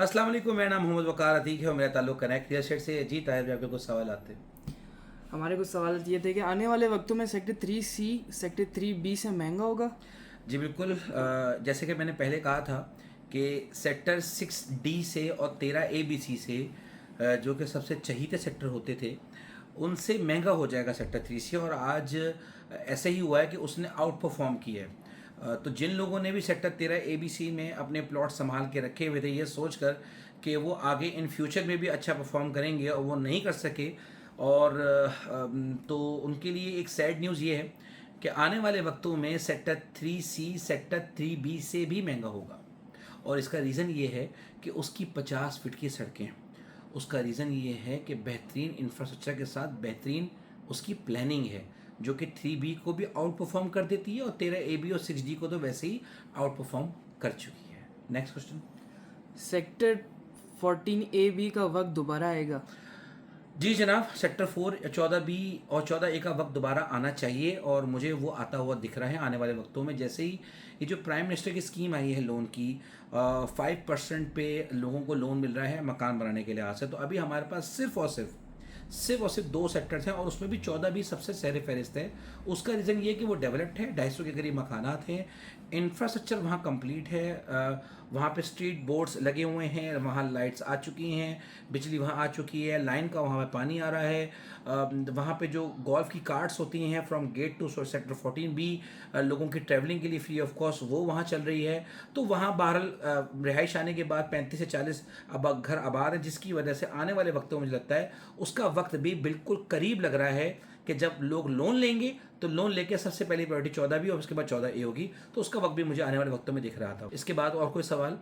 अस्सलाम वालेकुम, मेरा नाम मोहम्मद वकार अतीक है और मेरा ताल्लुक कनेक्ट रियल एस्टेट से है। जी ताहिर भाई, आपके कुछ सवाल आते हैं? हमारे कुछ सवाल ये थे कि आने वाले वक्तों में सेक्टर 3C सेक्टर 3B से महंगा होगा। जी बिल्कुल, जैसे कि मैंने पहले कहा था कि सेक्टर 6D से और 13ABC से, जो कि सबसे चहीते सेक्टर होते थे, उनसे महंगा हो जाएगा सेक्टर 3C। और आज ऐसे ही हुआ है कि उसने आउट परफॉर्म किया है। तो जिन लोगों ने भी सेक्टर 13ABC में अपने प्लॉट संभाल के रखे हुए थे, ये सोच कर कि वो आगे इन फ्यूचर में भी अच्छा परफॉर्म करेंगे, और वो नहीं कर सके, और तो उनके लिए एक सैड न्यूज़ ये है कि आने वाले वक्तों में सेक्टर 3C सेक्टर 3B से भी महंगा होगा। और इसका रीज़न ये है कि उसकी 50 फीट की सड़कें हैं। उसका रीज़न ये है कि बेहतरीन इंफ्रास्ट्रक्चर के साथ बेहतरीन उसकी प्लानिंग है, जो कि 3B को भी आउट परफॉर्म कर देती है, और 13AB और 6D को तो वैसे ही आउट परफॉर्म कर चुकी है। Next question. सेक्टर 14AB का वक्त दोबारा आएगा। जी जनाब, सेक्टर 4, 14B और 14A का वक्त दोबारा आना चाहिए, और मुझे वो आता हुआ दिख रहा है आने वाले वक्तों में। जैसे ही ये जो प्राइम मिनिस्टर की स्कीम आई है लोन की, 5% पे लोगों को लोन मिल रहा है मकान बनाने के लिहाज से, तो अभी हमारे पास सिर्फ और सिर्फ 2 सेक्टर्स हैं, और उसमें भी 14B सबसे सर फहरिस्त है। उसका रीज़न ये है कि वो डेवलप्ड है, 250 के करीब मकानात हैं, इंफ्रास्ट्रक्चर वहाँ कंप्लीट है, वहाँ पे स्ट्रीट बोर्ड्स लगे हुए हैं, वहाँ लाइट्स आ चुकी हैं, बिजली वहाँ आ चुकी है, लाइन का वहाँ पे पानी आ रहा है, वहाँ पे जो गोल्फ की कार्ट्स होती हैं from gate to sector 14B, लोगों की ट्रैवलिंग के लिए फ्री ऑफ कॉस्ट, वो वहाँ चल रही है। तो वहाँ बहरहाल रिहाइश आने के बाद 35 से 40 अब घर आबाद है, जिसकी वजह से आने वाले वक्तों में मुझे लगता है उसका वक्त भी बिल्कुल करीब लग रहा है कि जब लोग लोन लेंगे तो लोन लेके सबसे पहली प्रायोरिटी 14B और उसके बाद 14A होगी। तो उसका वक्त भी मुझे आने वाले वक्तों में दिख रहा था। इसके बाद और कोई सवाल?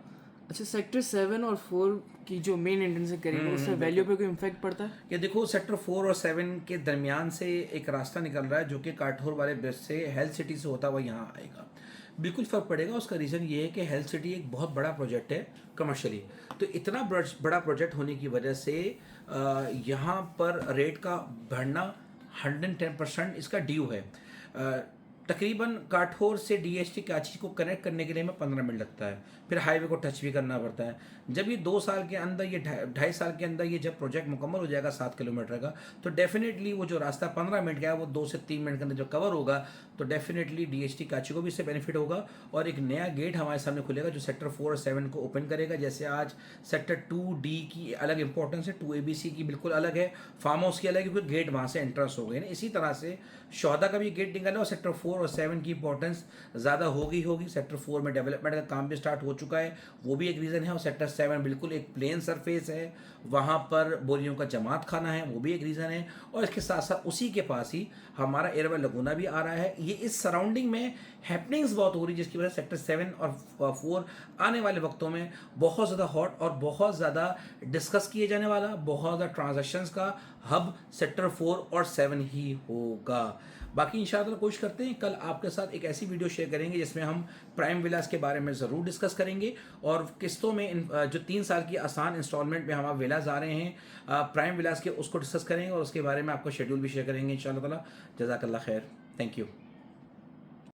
अच्छा, सेक्टर 7 और 4 की जो मेन एंट्रेंस है करीब, उससे वैल्यू पे कोई इम्फेक्ट पड़ता है? ये देखो, सेक्टर 4 और 7 के दरमियान से एक रास्ता निकल रहा है, जो कि काठौर वाले ब्रिज से हेल्थ सिटी से होता हुआ यहाँ आएगा। बिल्कुल फ़र्क पड़ेगा। उसका रीज़न ये है कि हेल्थ सिटी एक बहुत बड़ा प्रोजेक्ट है कमर्शियली। तो इतना बड़ा प्रोजेक्ट होने की वजह से यहाँ पर रेट का बढ़ना 110% इसका ड्यू है। तकरीबन काठौर से DHT काची को कनेक्ट करने के लिए हमें 15 मिनट लगता है, फिर हाईवे को टच भी करना पड़ता है। जब ये 2 साल के अंदर, ये 2.5 साल के अंदर ये जब प्रोजेक्ट मुकम्मल हो जाएगा 7 किलोमीटर का, तो डेफिनेटली वो जो रास्ता 15 मिनट का है वो 2 से 3 मिनट के अंदर जो कवर होगा, तो डेफिनेटली DHT काची को भी इससे बेनिफिट होगा। और एक नया गेट हमारे सामने खुलेगा जो सेक्टर 4 और 7 को ओपन करेगा। जैसे आज सेक्टर 2D की अलग इंपॉर्टेंस है, 2ABC की बिल्कुल अलग है, फार्म हाउस की अलग है, क्योंकि गेट वहाँ से एंट्रेंस हो गए ना। इसी तरह से शोहदा का भी गेट निकला, और सेक्टर 4 और 7 की इंपॉर्टेंस ज़्यादा होगी। सेक्टर 4 में डेवलपमेंट का काम भी स्टार्ट हो चुका है, वो भी एक रीज़न है। और सेक्टर 7 बिल्कुल एक प्लेन सरफेस है, वहाँ पर बोरियों का जमात खाना है, वो भी एक रीज़न है। और इसके साथ साथ उसी के पास ही हमारा एयरवे लगुना भी आ रहा है। ये इस सराउंडिंग में हैपनिंग्स बहुत हो रही है, जिसकी वजह से सेक्टर 7 और 4 आने वाले वक्तों में बहुत ज़्यादा हॉट और बहुत ज़्यादा डिस्कस किए जाने वाला, बहुत ज़्यादा ट्रांजैक्शंस का हब सेक्टर 4 और 7 ही होगा। बाकी इंशाअल्लाह कोशिश करते हैं कल आपके साथ एक ऐसी वीडियो शेयर करेंगे जिसमें हम प्राइम विलास के बारे में ज़रूर डिस्कस करेंगे, और किस्तों में जो 3 साल की आसान इंस्टॉलमेंट में हमारे विलास आ रहे हैं प्राइम विलास के, उसको डिस्कस करेंगे, और उसके बारे में आपको शेड्यूल भी शेयर करेंगे इंशाअल्लाह ताला। जज़ाकल्लाह खैर, थैंक यू।